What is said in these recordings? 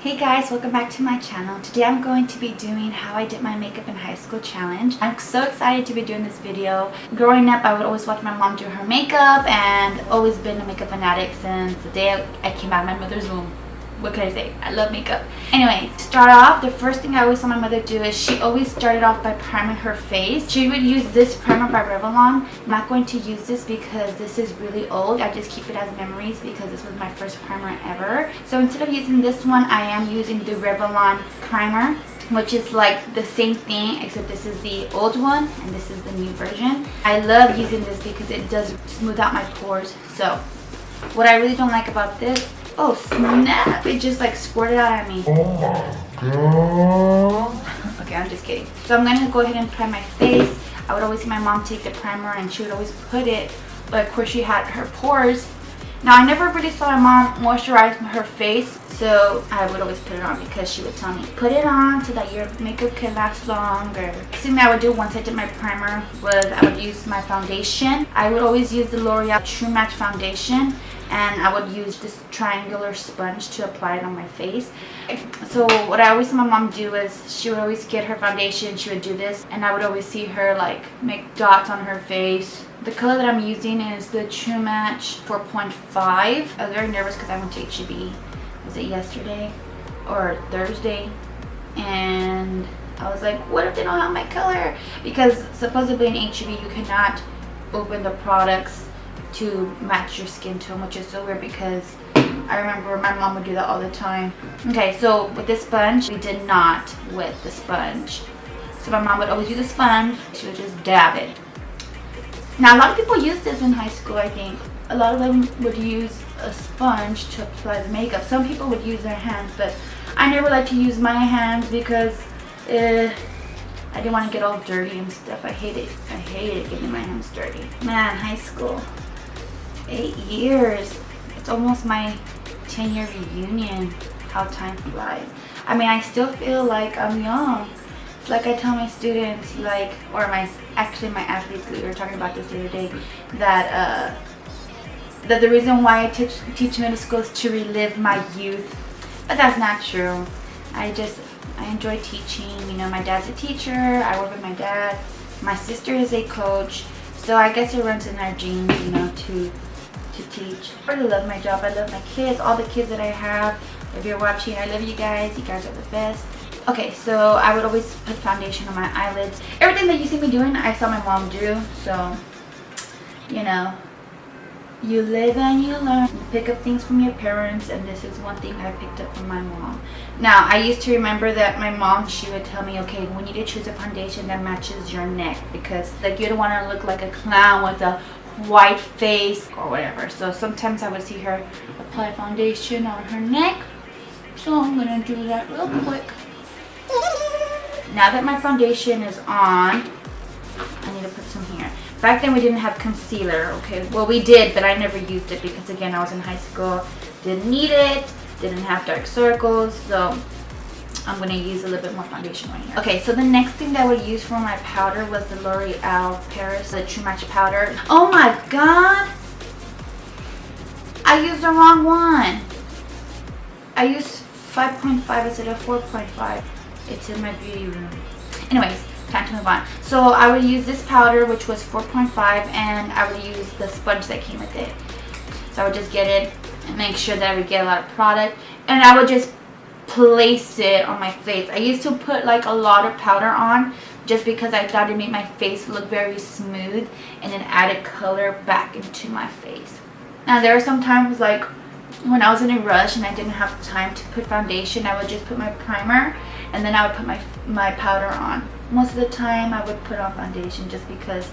Hey guys, welcome back to my channel. Today I'm going to be doing how I did my makeup in high school challenge. I'm so excited to be doing this video. Growing up, I would always watch my mom do her makeup and always been a makeup fanatic since the day I came out of my mother's womb. What can I say? I love makeup. Anyways, to start off, the first thing I always saw my mother do is she always started off by priming her face. She would use this primer by Revlon. I'm not going to use this because this is really old. I just keep it as memories because this was my first primer ever. So instead of using this one, I am using the Revlon primer, which is like the same thing except this is the old one and this is the new version. I love using this because it does smooth out my pores. So what I really don't like about this, oh snap, it just like squirted out at me. Oh my god. Okay, I'm just kidding. So I'm gonna go ahead and prime my face. I would always see my mom take the primer and she would always put it, but of course she had her pores. Now I never really saw my mom moisturize her face, so I would always put it on because she would tell me, put it on so that your makeup can last longer. The thing that I would do once I did my primer was I would use my foundation. I would always use the L'Oreal True Match foundation, and I would use this triangular sponge to apply it on my face. So what I always saw my mom do is she would always get her foundation, she would do this, and I would always see her like make dots on her face. The color that I'm using is the True Match 4.5. I was very nervous because I went to HEB, was it yesterday or Thursday, and I was like, what if they don't have my color? Because supposedly in HEB you cannot open the products to match your skin tone, which is so weird because I remember my mom would do that all the time. Okay, so with this sponge, we did not with the sponge. So my mom would always use a sponge. She would just dab it. Now a lot of people use this in high school, I think. A lot of them would use a sponge to apply the makeup. Some people would use their hands, but I never like to use my hands because I didn't want to get all dirty and stuff. I hate it. I hated getting my hands dirty. Man, high school. 8 years. It's almost my 10-year reunion. How time flies. I mean, I still feel like I'm young. It's like I tell my students, like, or my athletes, we were talking about this the other day, that that the reason why I teach middle school is to relive my youth. But that's not true. I enjoy teaching. You know, my dad's a teacher. I work with my dad. My sister is a coach. So I guess it runs in our genes, you know, to teach. I really love my job. I love my kids, all the kids that I have. If you're watching, I love you guys. You guys are the best. Okay, so I would always put foundation on my eyelids. Everything that you see me doing, I saw my mom do. So, you know, you live and you learn. You pick up things from your parents, and this is one thing I picked up from my mom. Now, I used to remember that my mom, she would tell me, okay, we need to choose a foundation that matches your neck because like you don't want to look like a clown with a white face or whatever. So sometimes I would see her apply foundation on her neck. So I'm going to do that real quick. Now that my foundation is on, I need to put some here. Back then we didn't have concealer, okay? Well, we did, but I never used it because again, I was in high school. Didn't need it, didn't have dark circles, so I'm going to use a little bit more foundation right here. Okay, so the next thing that I would use for my powder was the L'Oreal Paris, the True Match powder. Oh my god! I used the wrong one. I used 5.5 instead of 4.5. It's in my beauty room. Anyways, time to move on. So I would use this powder, which was 4.5, and I would use the sponge that came with it. So I would just get it and make sure that I would get a lot of product, and I would just place it on my face. I used to put like a lot of powder on just because I thought it made my face look very smooth and then added color back into my face. Now there are some times like when I was in a rush and I didn't have time to put foundation, I would just put my primer and then I would put my powder on. Most of the time I would put on foundation just because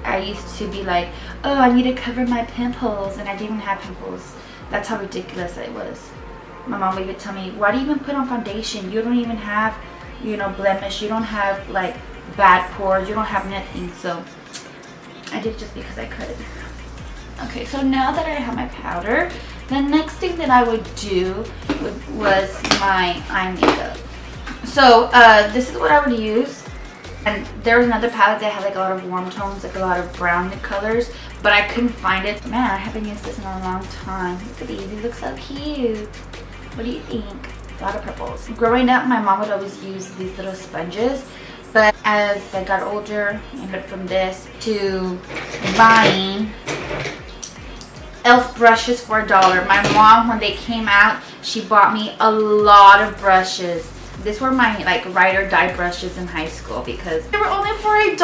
I used to be like, oh, I need to cover my pimples, and I didn't even have pimples. That's how ridiculous it was. My mom would even tell me, why do you even put on foundation? You don't even have, you know, blemish. You don't have like bad pores. You don't have nothing. So I did it just because I could. Okay, so now that I have my powder, the next thing that I would do was my eye makeup. So this is what I would use. And there was another palette that had like a lot of warm tones, like a lot of brown colors, but I couldn't find it. Man, I haven't used this in a long time. Look at these, these look so cute. What do you think? A lot of purples. Growing up, my mom would always use these little sponges, but as I got older, I went from this to buying e.l.f. brushes for $1. My mom, when they came out, she bought me a lot of brushes. These were my like ride or die brushes in high school because they were only for $1.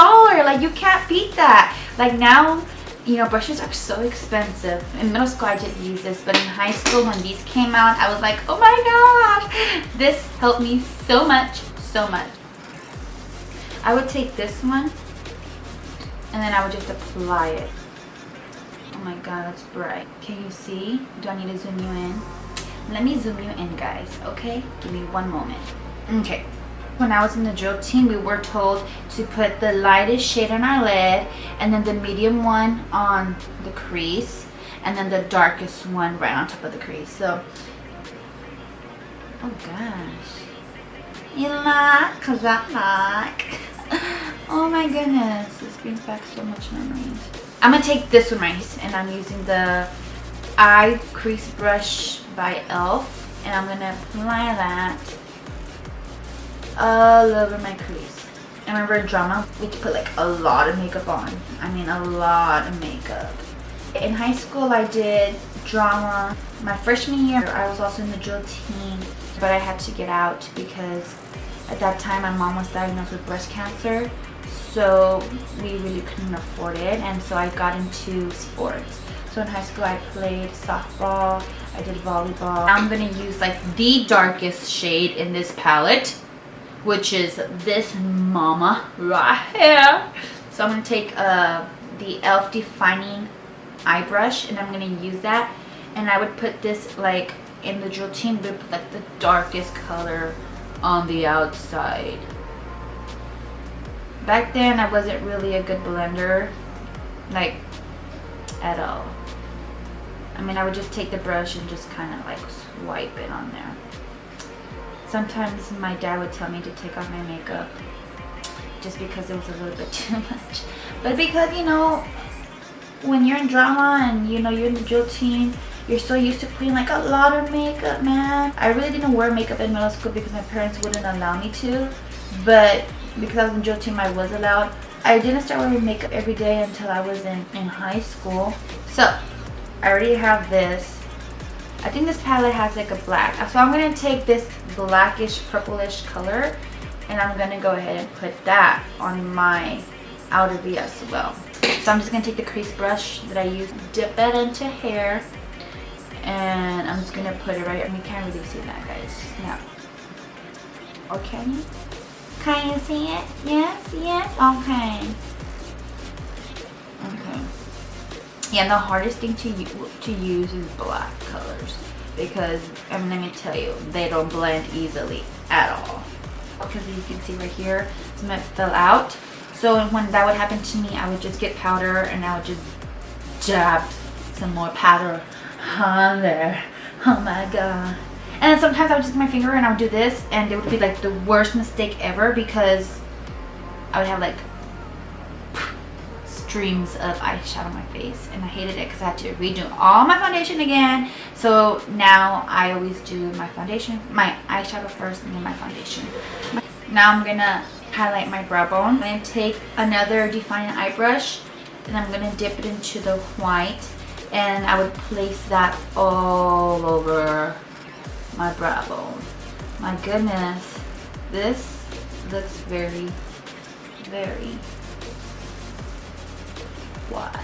Like, you can't beat that. Like now, you know, brushes are so expensive. In middle school I didn't use this, but in high school when these came out, I was like, oh my gosh, this helped me so much, so much. I would take this one and then I would just apply it. Oh my god, that's bright. Can you see? Do I need to zoom you in? Let me zoom you in, guys, okay? Give me one moment. Okay. When I was in the drill team, we were told to put the lightest shade on our lid and then the medium one on the crease and then the darkest one right on top of the crease. So, oh gosh. You like? Cause I like. Oh my goodness. This brings back so much memories. I'm gonna take this one right, and I'm using the eye crease brush by e.l.f. and I'm gonna apply that all over my crease. I remember in drama, we could put like a lot of makeup on. I mean, a lot of makeup. In high school, I did drama. My freshman year, I was also in the drill team, but I had to get out because at that time, my mom was diagnosed with breast cancer. So we really couldn't afford it, and so I got into sports. So in high school I played softball, I did volleyball. Now I'm gonna use like the darkest shade in this palette, which is this mama right here. So I'm gonna take the e.l.f. defining eye brush and I'm gonna use that, and I would put this like in the drill team, we would put like the darkest color on the outside. Back then I wasn't really a good blender, like at all. I mean, I would just take the brush and just kind of like swipe it on there. Sometimes my dad would tell me to take off my makeup just because it was a little bit too much. But because, you know, when you're in drama and you know you're in the drill team, you're so used to putting like a lot of makeup, man. I really didn't wear makeup in middle school because my parents wouldn't allow me to, but because I was in drill team, I was allowed. I didn't start wearing makeup every day until I was in high school. So I already have this. I think this palette has like a black. So I'm going to take this blackish purplish color and I'm going to go ahead and put that on my outer V as well. So I'm just going to take the crease brush that I use, dip that into hair, and I'm just going to put it right here. You can't really see that, guys. No. Or can you? Can you see it? Yes, yes. Okay. Okay. Yeah, the hardest thing to use is black colors because I'm gonna tell you, they don't blend easily at all. Because you can see right here, some of it fell out. So when that would happen to me, I would just get powder and I would just dab some more powder on there. Oh my god. And then sometimes I would just get my finger and I would do this, and it would be like the worst mistake ever because I would have like streams of eyeshadow on my face, and I hated it because I had to redo all my foundation again. So now I always do my foundation, my eyeshadow first, and then my foundation. Now I'm gonna highlight my brow bone. I'm gonna take another defining eye brush and I'm gonna dip it into the white, and I would place that all over my brow bone. My goodness, this looks very, very what?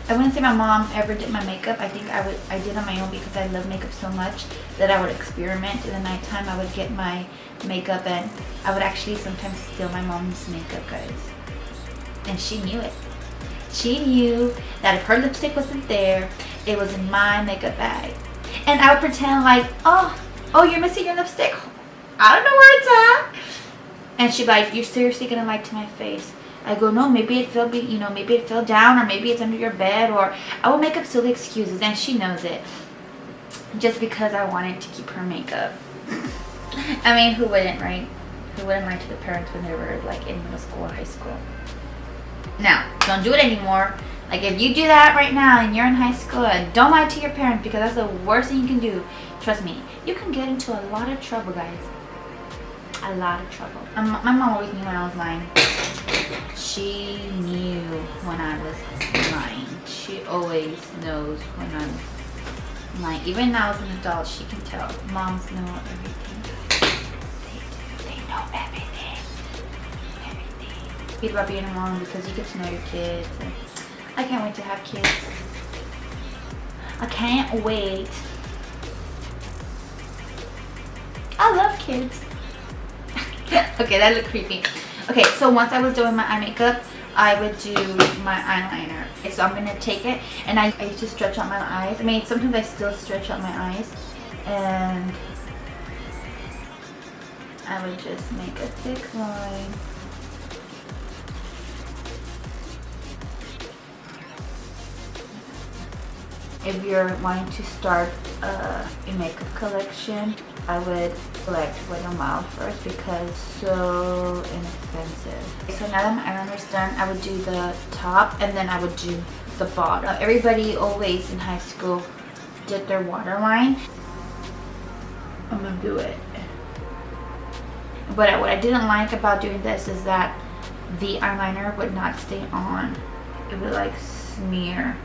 I wouldn't say my mom ever did my makeup. I think I did on my own because I love makeup so much that I would experiment. In the nighttime I would get my makeup, and I would actually sometimes steal my mom's makeup, guys. And she knew it. She knew that if her lipstick wasn't there, it was in my makeup bag. And I would pretend like, oh, you're missing your lipstick. I don't know where it's at. And she'd be like, you're seriously gonna lie to my face? I go, no, maybe it fell, maybe it fell down, or maybe it's under your bed, or I will make up silly excuses, and she knows it. Just because I wanted to keep her makeup. I mean, who wouldn't, right? Who wouldn't lie to the parents when they were like in middle school or high school? Now, don't do it anymore. Like if you do that right now and you're in high school, don't lie to your parents because that's the worst thing you can do. Trust me, you can get into a lot of trouble, guys. A lot of trouble. My mom always knew when I was lying. She knew when I was lying. She always knows when I'm lying. Even now as an adult, she can tell. Moms know everything. They know everything. Everything. Read about being a mom because you get to know your kids. And I can't wait to have kids. I can't wait. I love kids. Okay, that looked creepy. Okay, so once I was doing my eye makeup, I would do my eyeliner. Okay, so I'm gonna take it, and I used to stretch out my eyes. I mean, sometimes I still stretch out my eyes, and I would just make a thick line. If you're wanting to start a makeup collection, I would select Wet n Wild first because it's so inexpensive. Okay, so now that my eyeliner is done, I would do the top and then I would do the bottom. Everybody always in high school did their waterline. I'm gonna do it. But what I didn't like about doing this is that the eyeliner would not stay on. It would like smear.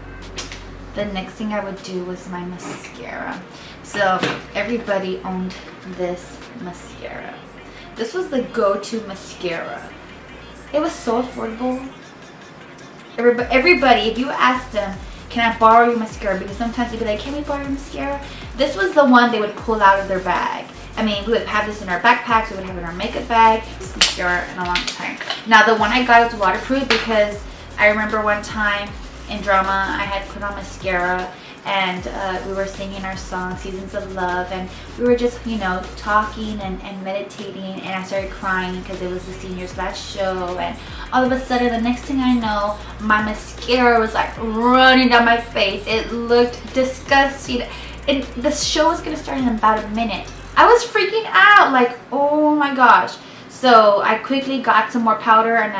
The next thing I would do was my mascara. So everybody owned this mascara. This was the go-to mascara. It was so affordable. Everybody, if you asked them, can I borrow your mascara? Because sometimes they'd be like, can we borrow your mascara? This was the one they would pull out of their bag. I mean, we would have this in our backpacks, we would have it in our makeup bag. This mascara in a long time. Now the one I got was waterproof because I remember one time in drama I had put on mascara and we were singing our song Seasons of Love, and we were just, you know, talking and meditating, and I started crying because it was the seniors last show, and all of a sudden the next thing I know, my mascara was like running down my face. It looked disgusting, and the show was gonna start in about a minute. I was freaking out, like, oh my gosh. So I quickly got some more powder and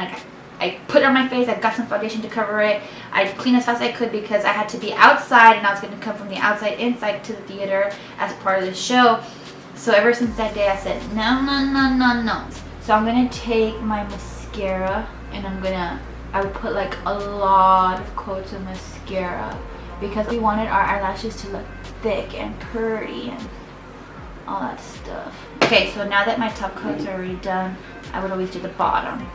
I put it on my face. I got some foundation to cover it. I cleaned as fast as I could because I had to be outside and I was going to come from the outside inside to the theater as part of the show. So ever since that day I said no, no, no, no, no. So I'm going to take my mascara and I would put like a lot of coats of mascara because we wanted our eyelashes to look thick and pretty and all that stuff. Okay, so now that my top coats are already done, I would always do the bottom.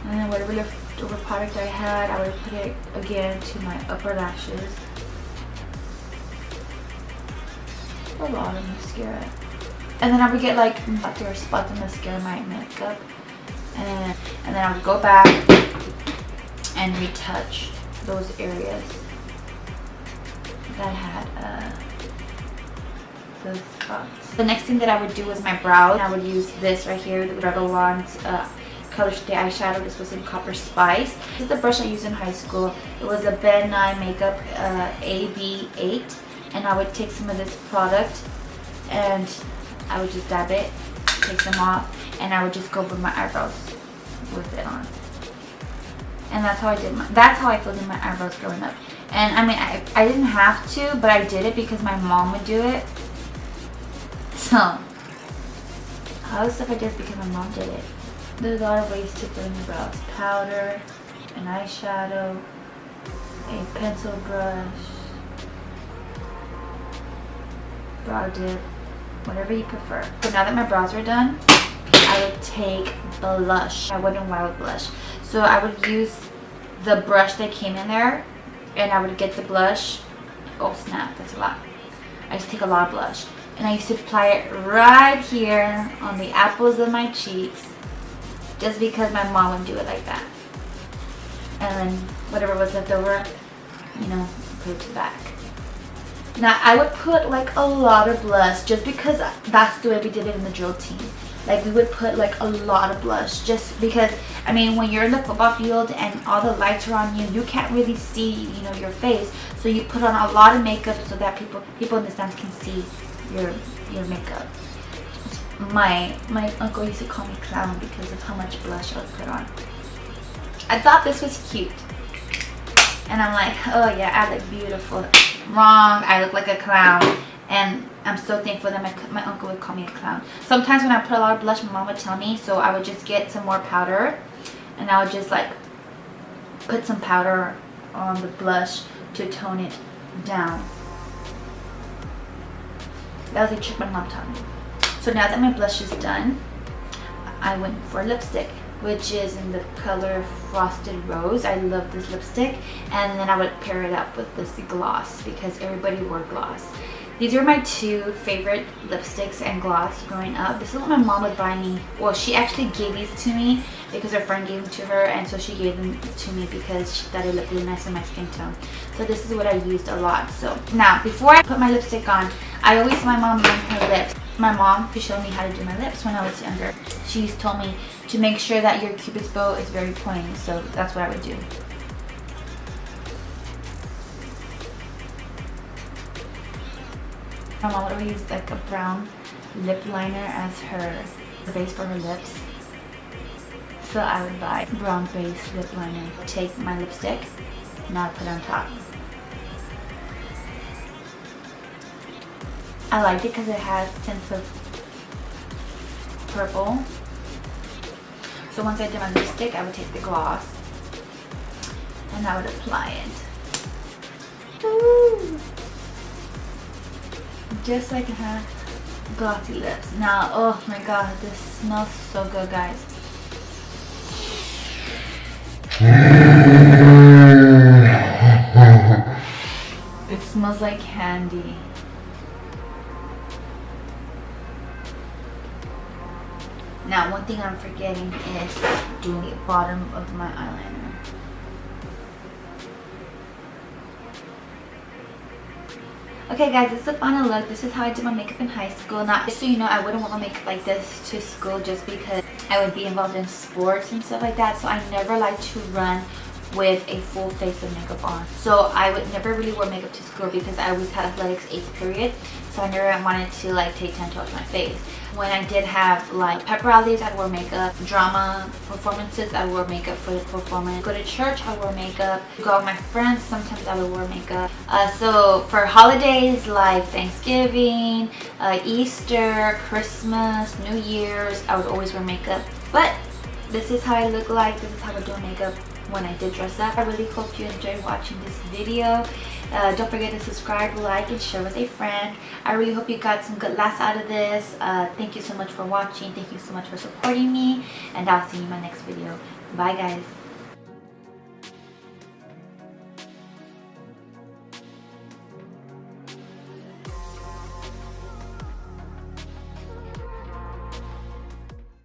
And then whatever leftover product I had, I would put it again to my upper lashes. A lot of mascara. And then I would get like there spots of mascara in my makeup. And then I would go back and retouch those areas that had those spots. The next thing that I would do was my brows. I would use this right here, the Revlon's Color Stay eyeshadow. This was in Copper Spice. This is the brush I used in high school. It was a Ben Nye Makeup AB8, and I would take some of this product and I would just dab it, take them off, and I would just go over my eyebrows with it on. And that's how I filled in my eyebrows growing up. And I mean, I didn't have to, but I did it because my mom would do it. So all the stuff I did is because my mom did it. There's a lot of ways to fill in your brows. Powder, an eyeshadow, a pencil brush, brow dip, whatever you prefer. So now that my brows are done, I would take blush. My Wet n Wild blush. So I would use the brush that came in there, and I would get the blush. Oh snap, that's a lot. I used to take a lot of blush, and I used to apply it right here on the apples of my cheeks, just because my mom would do it like that. And then whatever was left over, you know, put it back. Now I would put like a lot of blush just because that's the way we did it in the drill team. Like we would put like a lot of blush just because, I mean, when you're in the football field and all the lights are on you, you can't really see, you know, your face. So you put on a lot of makeup so that people in the stands can see your makeup. my uncle used to call me clown because of how much blush I would put on. I thought this was cute. And I'm like, oh yeah, I look beautiful. Wrong, I look like a clown. And I'm so thankful that my uncle would call me a clown. Sometimes when I put a lot of blush, my mom would tell me, so I would just get some more powder. And I would just like put some powder on the blush to tone it down. That was a trick my mom taught me. So now that my blush is done, I went for lipstick, which is in the color Frosted Rose. I love this lipstick. And then I would pair it up with this gloss because everybody wore gloss. These are my two favorite lipsticks and gloss growing up. This is what my mom would buy me. Well, she actually gave these to me because her friend gave them to her, and so she gave them to me because she thought it looked really nice on my skin tone. So this is what I used a lot. So now, before I put my lipstick on, I always see my mom doing her lips. My mom, who showed me how to do my lips when I was younger, she told me to make sure that your cupid's bow is very pointy. So that's what I would do. My mom would always use like a brown lip liner as her base for her lips. So I would buy brown base lip liner. Take my lipstick and I'll put it on top. I liked it because it has tints of purple. So once I did my lipstick, I would take the gloss and I would apply it. Ooh. Just like I have glossy lips. Now, oh my god, this smells so good, guys. It smells like candy. Now, one thing I'm forgetting is doing the bottom of my eyeliner. Okay guys, this is the final look. This is how I did my makeup in high school. Now, just so you know, I wouldn't want my makeup like this to school just because I would be involved in sports and stuff like that. So I never like to run with a full face of makeup on. So I would never really wear makeup to school because I always had athletics 8th period. So I never wanted to like take time to wash my face. When I did have like pep rallies, I'd wear makeup. Drama performances, I wore makeup for the performance. Go to church, I wore makeup. Go out with my friends, sometimes I would wear makeup. So for holidays like Thanksgiving, Easter, Christmas, New Year's, I would always wear makeup. But this is how I look like. This is how I do makeup when I did dress up. I really hope you enjoyed watching this video. Don't forget to subscribe, like, and share with a friend. I really hope you got some good laughs out of this. Thank you so much for watching. Thank you so much for supporting me. And I'll see you in my next video. Bye, guys.